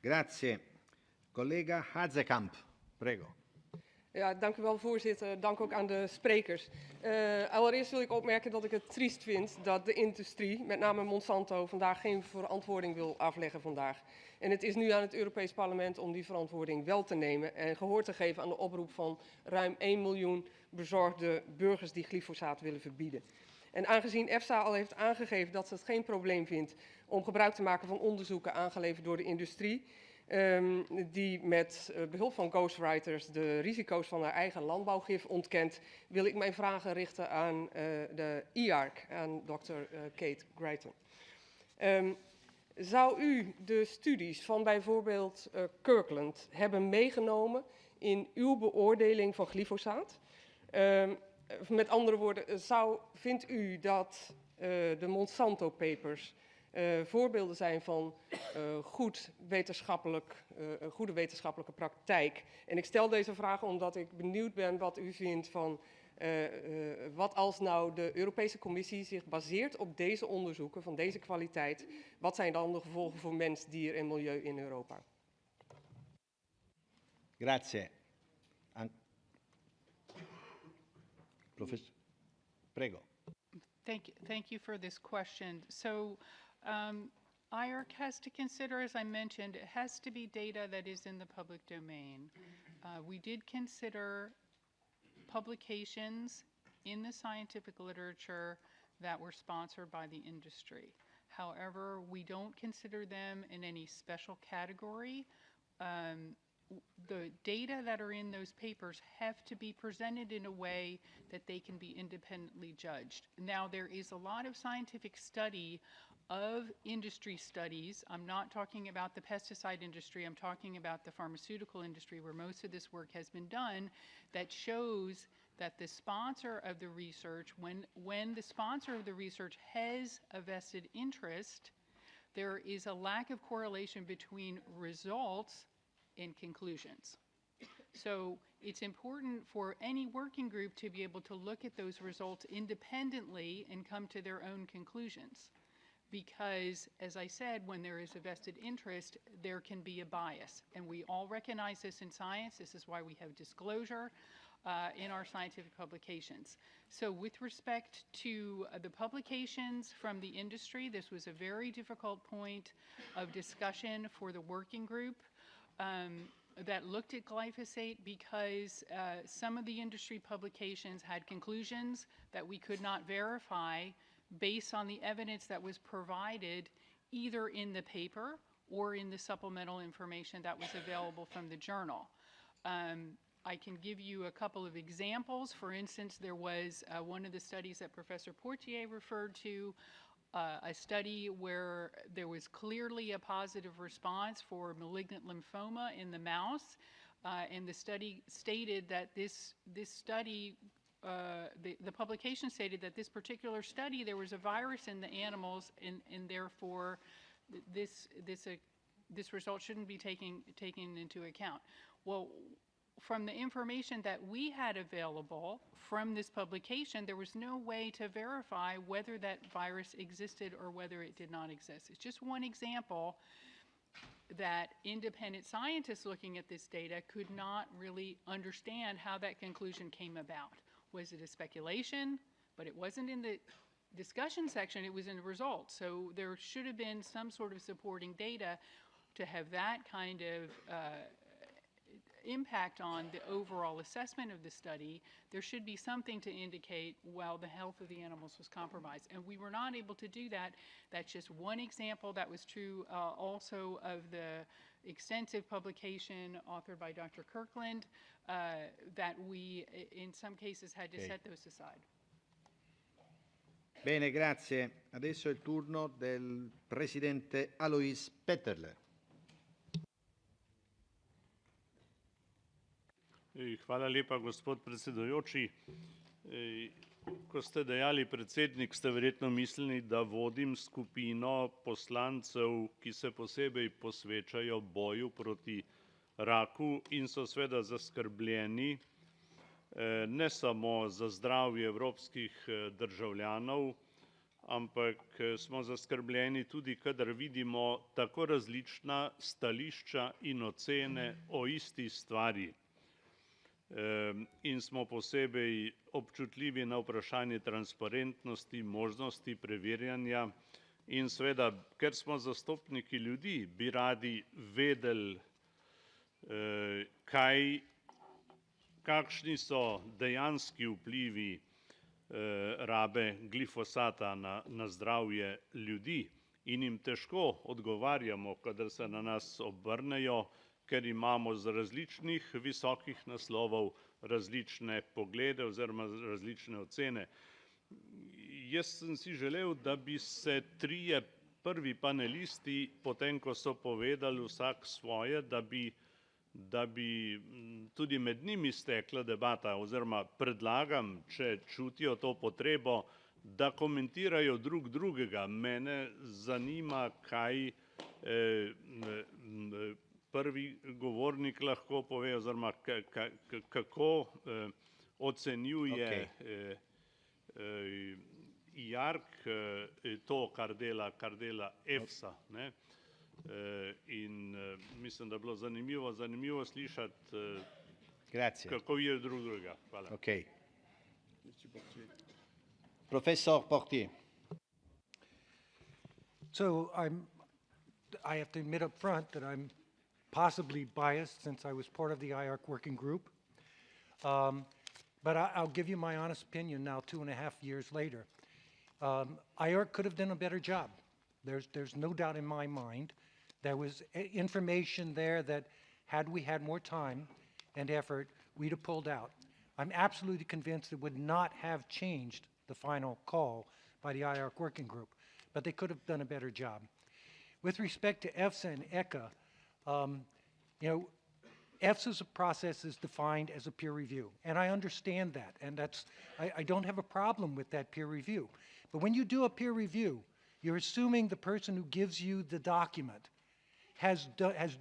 Grazie. Collega Hazekamp, prego. Ja, dank u wel, voorzitter. Dank ook aan de sprekers. Allereerst wil ik opmerken dat ik het triest vind dat de industrie, met name Monsanto, vandaag geen verantwoording wil afleggen vandaag. En het is nu aan het Europees Parlement om die verantwoording wel te nemen en gehoor te geven aan de oproep van ruim 1 miljoen bezorgde burgers die glyfosaat willen verbieden. En aangezien EFSA al heeft aangegeven dat ze het geen probleem vindt om gebruik te maken van onderzoeken aangeleverd door de industrie, die met behulp van ghostwriters de risico's van haar eigen landbouwgif ontkent, wil ik mijn vragen richten aan de IARC, aan dokter Kate Guyton. Zou u de studies van bijvoorbeeld Kirkland hebben meegenomen in uw beoordeling van glyfosaat? Met andere woorden, vindt u dat de Monsanto Papers voorbeelden zijn van goede wetenschappelijke praktijk? En ik stel deze vraag omdat ik benieuwd ben wat u vindt van wat als nou de Europese Commissie zich baseert op deze onderzoeken van deze kwaliteit. Wat zijn dan de gevolgen voor mens, dier en milieu in Europa? Grazie. Professor, prego. Thank you for this question. So IARC has to consider, as I mentioned, it has to be data that is in the public domain. We did consider publications in the scientific literature that were sponsored by the industry. However, we don't consider them in any special category. The data that are in those papers have to be presented in a way that they can be independently judged. Now, there is a lot of scientific study of industry studies. I'm not talking about the pesticide industry, I'm talking about the pharmaceutical industry where most of this work has been done, that shows that the sponsor of the research, when the sponsor of the research has a vested interest, there is a lack of correlation between results and conclusions. So it's important for any working group to be able to look at those results independently and come to their own conclusions. Because, as I said, when there is a vested interest, there can be a bias. And we all recognize this in science. This is why we have disclosure in our scientific publications. So with respect to the publications from the industry, this was a very difficult point of discussion for the working group that looked at glyphosate, because some of the industry publications had conclusions that we could not verify based on the evidence that was provided either in the paper or in the supplemental information that was available from the journal. I can give you a couple of examples. For instance, there was one of the studies that Professor Portier referred to, a study where there was clearly a positive response for malignant lymphoma in the mouse, and the study stated that the publication stated that this particular study, there was a virus in the animals, and therefore this result shouldn't be taken into account. Well, from the information that we had available from this publication, there was no way to verify whether that virus existed or whether it did not exist. It's just one example that independent scientists looking at this data could not really understand how that conclusion came about. Was it a speculation? But it wasn't in the discussion section, it was in the results. So there should have been some sort of supporting data to have that kind of impact on the overall assessment of the study. There should be something to indicate, well, the health of the animals was compromised. And we were not able to do that. That's just one example. That was true also of the extensive publication authored by Dr. Kirkland that we, in some cases, had to set those aside. Bene, grazie. Adesso è il turno del Presidente Alojz Peterle. Hvala lepa, gospod predsedujoči. Ko ste dejali predsednik, ste verjetno mislili, da vodim skupino poslancev, ki se posebej posvečajo boju proti raku in so seveda zaskrbljeni ne samo za zdravje evropskih državljanov, ampak smo zaskrbljeni tudi, kadar vidimo tako različna stališča in ocene o isti stvari. In smo posebej občutljivi na vprašanje transparentnosti, možnosti preverjanja in seveda, ker smo zastopniki ljudi, bi radi vedeli, kakšni so dejanski vplivi rabe glifosata na zdravje ljudi in jim težko odgovarjamo, kadar se na nas obrnejo, ker imamo z različnih visokih naslovov različne poglede oziroma različne ocene. Jaz sem si želel, da bi se trije prvi panelisti, potem ko so povedali vsak svoje, da bi tudi med njimi stekla debata oziroma predlagam, če čutijo to potrebo, da komentirajo drug drugega. Mene zanima, kaj prvi govornik lahko pove oziroma kako ocenjuje IARC to, kar dela EFSA. In mislim, da je bilo zanimivo slišati, kako vidijo drug drugega. Hvala. Okay. Professor Portier. So I have to admit up front that I'm possibly biased since I was part of the IARC working group. But I'll give you my honest opinion now, 2.5 years later. IARC could have done a better job. There's no doubt in my mind. There was information there that had we had more time and effort, we'd have pulled out. I'm absolutely convinced it would not have changed the final call by the IARC working group, but they could have done a better job. With respect to EFSA and ECHA, EFSA's process is defined as a peer review, and I understand that, and I don't have a problem with that peer review. But when you do a peer review, you're assuming the person who gives you the document has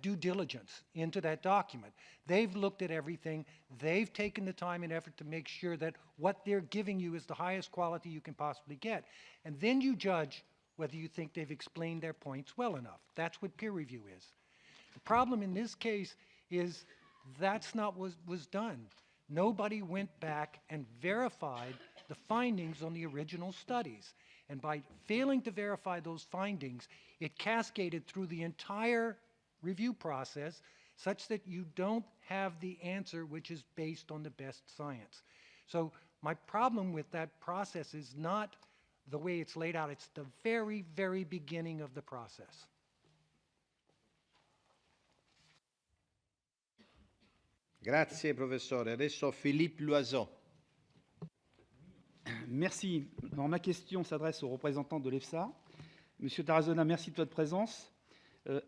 due diligence into that document. They've looked at everything. They've taken the time and effort to make sure that what they're giving you is the highest quality you can possibly get. And then you judge whether you think they've explained their points well enough. That's what peer review is. The problem in this case is that's not what was done. Nobody went back and verified the findings on the original studies. And by failing to verify those findings, it cascaded through the entire review process such that you don't have the answer which is based on the best science. So my problem with that process is not the way it's laid out, it's the very, very beginning of the process. Grazie professore. Adesso Philippe Loiseau. Merci. Alors, ma question s'adresse au représentant de l'EFSA. Monsieur Tarazona, merci de votre présence.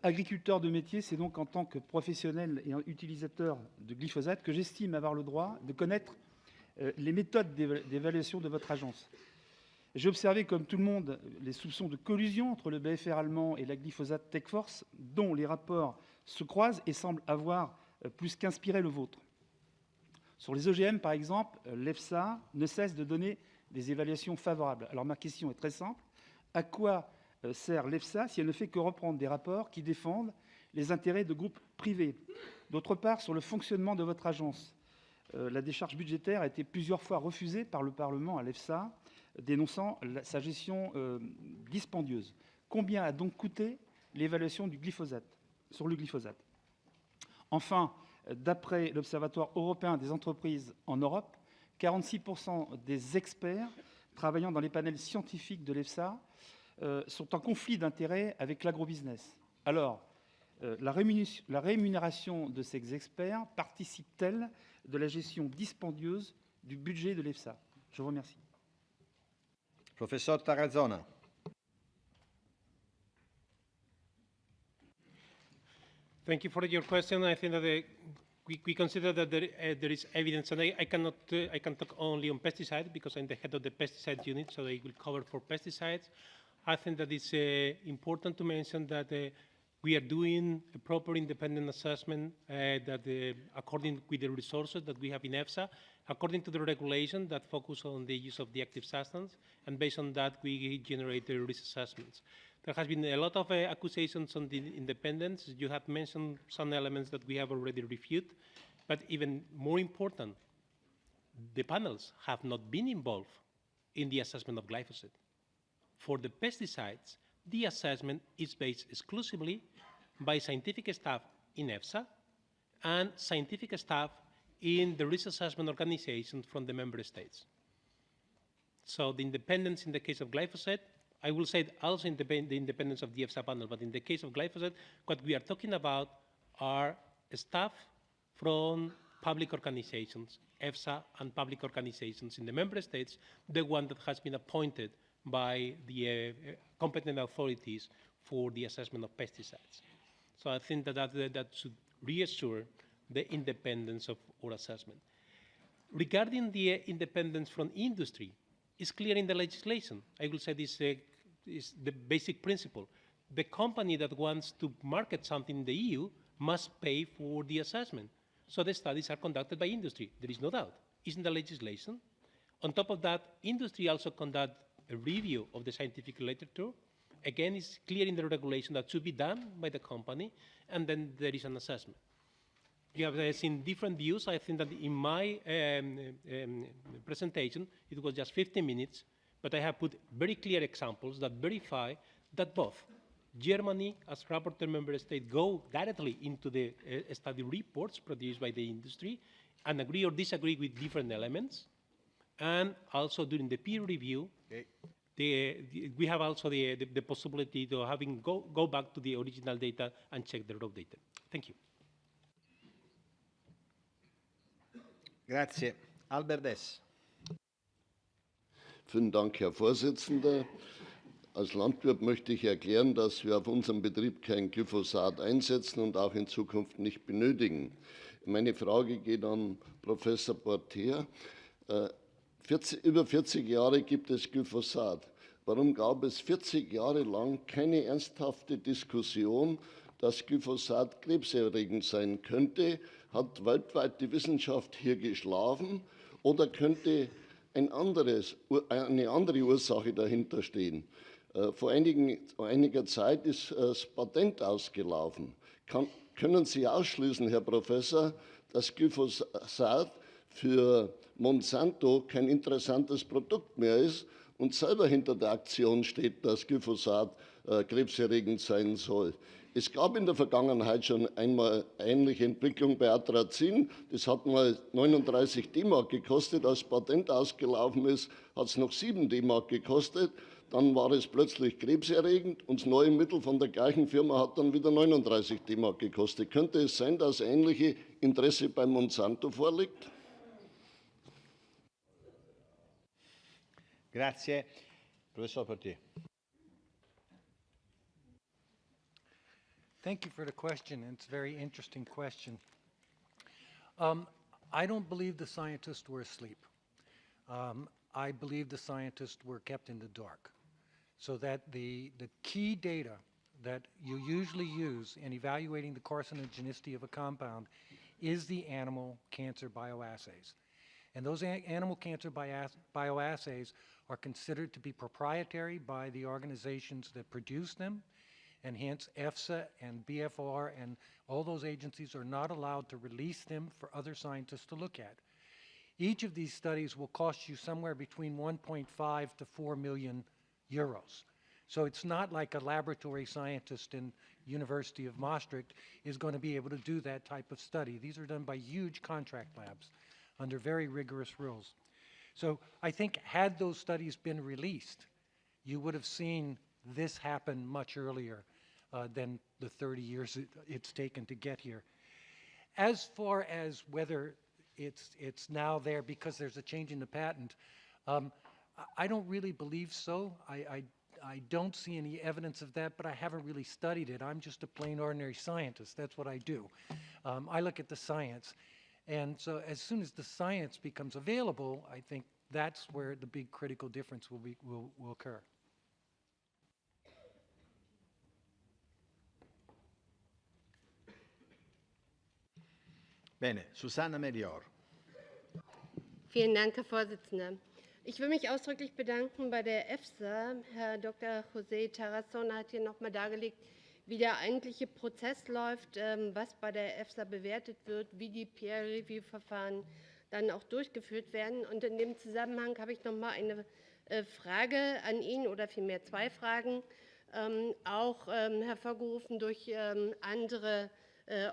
Agriculteur de métier, c'est donc en tant que professionnel et utilisateur de glyphosate que j'estime avoir le droit de connaître les méthodes d'évaluation de votre agence. J'ai observé, comme tout le monde, les soupçons de collusion entre le BFR allemand et la Glyphosate Task Force, dont les rapports se croisent et semblent avoir plus qu'inspiré le vôtre. Sur les OGM, par exemple, l'EFSA ne cesse de donner des évaluations favorables. Alors ma question est très simple. À quoi sert l'EFSA si elle ne fait que reprendre des rapports qui défendent les intérêts de groupes privés? D'autre part, sur le fonctionnement de votre agence, la décharge budgétaire a été plusieurs fois refusée par le Parlement à l'EFSA, dénonçant sa gestion dispendieuse. Combien a donc coûté l'évaluation du glyphosate, sur le glyphosate? Enfin, d'après l'Observatoire européen des entreprises en Europe, 46% des experts travaillant dans les panels scientifiques de l'EFSA sont en conflit d'intérêts avec l'agrobusiness. Alors, la rémunération de ces experts participe-t-elle de la gestion dispendieuse du budget de l'EFSA? Je vous remercie. Professor Tarazona. Thank you for your question. I think that we consider that there is evidence, and I can talk only on pesticides because I'm the head of the pesticide unit, so I will cover for pesticides. I think that it's important to mention that We are doing a proper independent assessment according with the resources that we have in EFSA, according to the regulation that focus on the use of the active substance, and based on that, we generate the risk assessments. There has been a lot of accusations on the independence. You have mentioned some elements that we have already reviewed, but even more important, the panels have not been involved in the assessment of glyphosate. For the pesticides, the assessment is based exclusively by scientific staff in EFSA and scientific staff in the risk assessment organizations from the member states. So the independence in the case of glyphosate, I will say also the independence of the EFSA panel, but in the case of glyphosate, what we are talking about are staff from public organizations, EFSA and public organizations in the member states, the one that has been appointed by the competent authorities for the assessment of pesticides. So I think that should reassure the independence of our assessment. Regarding the independence from industry, it's clear in the legislation. I will say this is the basic principle. The company that wants to market something in the EU must pay for the assessment. So the studies are conducted by industry. There is no doubt. It's in the legislation. On top of that, industry also conducts a review of the scientific literature. Again, it's clear in the regulation that should be done by the company, and then there is an assessment. You have seen different views. I think that in my presentation, it was just 15 minutes, but I have put very clear examples that verify that both Germany, as rapporteur member state, go directly into the study reports produced by the industry and agree or disagree with different elements. And also during the peer review, we have also the possibility to having go back to the original data and check the raw data. Thank you. Grazie. Albert Dess. Vielen Dank, Herr Vorsitzender. Als Landwirt möchte ich erklären, dass wir auf unserem Betrieb kein Glyphosat einsetzen und auch in Zukunft nicht benötigen. Meine Frage geht an Professor Portier. Über 40 Jahre gibt es Glyphosat. Warum gab es 40 Jahre lang keine ernsthafte Diskussion, dass Glyphosat krebserregend sein könnte? Hat weltweit die Wissenschaft hier geschlafen oder könnte eine andere Ursache dahinter stehen? Vor einiger Zeit ist das Patent ausgelaufen. Können Sie ausschließen, Herr Professor, dass Glyphosat für Monsanto kein interessantes Produkt mehr ist und selber hinter der Aktion steht, dass Glyphosat krebserregend sein soll? Es gab in der Vergangenheit schon einmal ähnliche Entwicklung bei Atrazin. Das hat mal 39 D-Mark gekostet. Als Patent ausgelaufen ist, hat es noch 7 D-Mark gekostet. Dann war es plötzlich krebserregend und das neue Mittel von der gleichen Firma hat dann wieder 39 D-Mark gekostet. Könnte es sein, dass ähnliche Interesse bei Monsanto vorliegt? Grazie. Professor Portier. Thank you for the question. It's a very interesting question. I don't believe the scientists were asleep. I believe the scientists were kept in the dark. So that the key data that you usually use in evaluating the carcinogenicity of a compound is the animal cancer bioassays. And those animal cancer bioassays are considered to be proprietary by the organizations that produce them, and hence EFSA and BFR and all those agencies are not allowed to release them for other scientists to look at. Each of these studies will cost you somewhere between 1.5 to 4 million euros. So it's not like a laboratory scientist in University of Maastricht is going to be able to do that type of study. These are done by huge contract labs under very rigorous rules. So I think had those studies been released, you would have seen this happen much earlier than the 30 years it's taken to get here. As far as whether it's now there because there's a change in the patent, I don't really believe so. I don't see any evidence of that, but I haven't really studied it. I'm just a plain ordinary scientist. That's what I do. I look at the science. And so as soon as the science becomes available, I think that's where the big critical difference will occur. Bene, Susanne Melior. Vielen Dank, Herr Vorsitzender. Ich will mich ausdrücklich bedanken bei der EFSA. Herr Dr. Jose Tarazona hat hier nochmal dargelegt, wie der eigentliche Prozess läuft, was bei der EFSA bewertet wird, wie die Peer-Review-Verfahren dann auch durchgeführt werden. Und in dem Zusammenhang habe ich nochmal eine Frage an ihn oder vielmehr zwei Fragen, auch hervorgerufen durch andere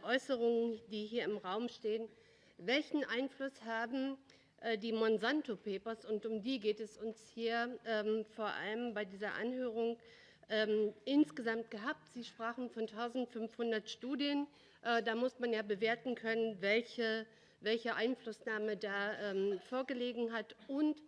Äußerungen, die hier im Raum stehen. Welchen Einfluss haben die Monsanto Papers, und um die geht es uns hier vor allem bei dieser Anhörung, insgesamt gehabt? Sie sprachen von 1500 Studien. Da muss man ja bewerten können, welche Einflussnahme da vorgelegen hat, und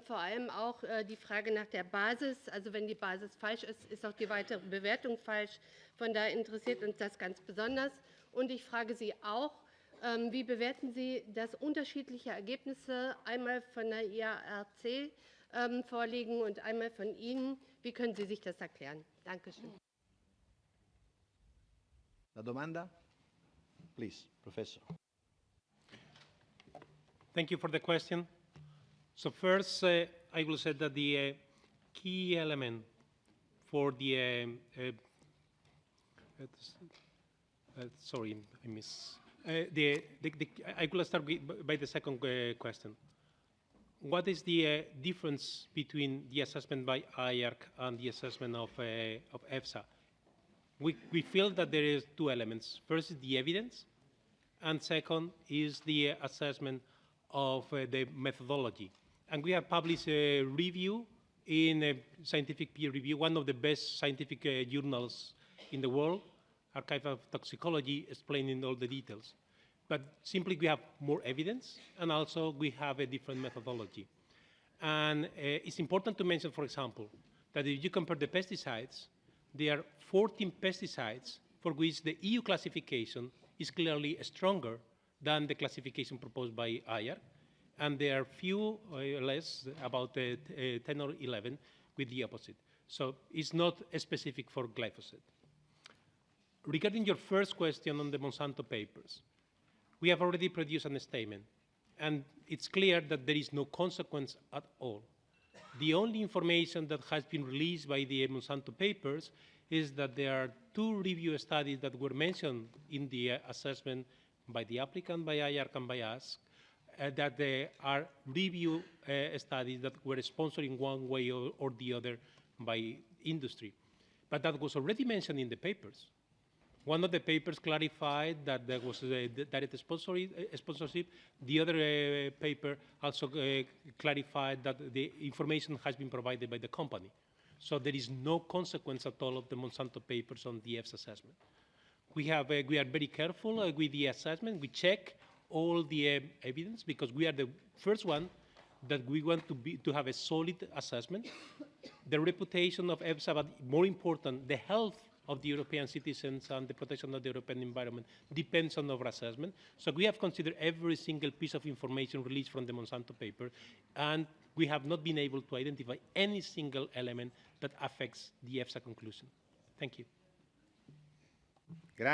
vor allem auch die Frage nach der Basis. Also wenn die Basis falsch ist, ist auch die weitere Bewertung falsch. Von daher interessiert uns das ganz besonders. Und ich frage Sie auch, wie bewerten Sie, dass unterschiedliche Ergebnisse einmal von der IARC vorliegen und einmal von Ihnen? Wie können Sie sich das erklären? Dankeschön. La domanda? Please, Professor. Thank you for the question. So first, I will say that the key element for the sorry, I miss. I will start by the second question. What is the difference between the assessment by IARC and the assessment of EFSA? We feel that there is two elements. First is the evidence, and second is the assessment of the methodology. And we have published a review in a scientific peer review, one of the best scientific journals in the world, Archive of Toxicology, explaining all the details. But simply we have more evidence, and also we have a different methodology. And it's important to mention, for example, that if you compare the pesticides, there are 14 pesticides for which the EU classification is clearly stronger than the classification proposed by IARC, and there are few less, about 10 or 11, with the opposite. So it's not specific for glyphosate. Regarding your first question on the Monsanto Papers, we have already produced a statement, and it's clear that there is no consequence at all. The only information that has been released by the Monsanto Papers is that there are two review studies that were mentioned in the assessment by the applicant, by IARC, and by us, that they are review studies that were sponsored in one way or the other by industry. But that was already mentioned in the papers. One of the papers clarified that there was a direct sponsorship. The other paper also clarified that the information has been provided by the company. So there is no consequence at all of the Monsanto Papers on the EFSA assessment. We are very careful with the assessment. We check all the evidence because we are the first one that we want to have a solid assessment. The reputation of EFSA, but more important, the health of the European citizens and the protection of the European environment depends on our assessment. So we have considered every single piece of information released from the Monsanto paper, and we have not been able to identify any single element that affects the EFSA conclusion. Thank you. Grazie.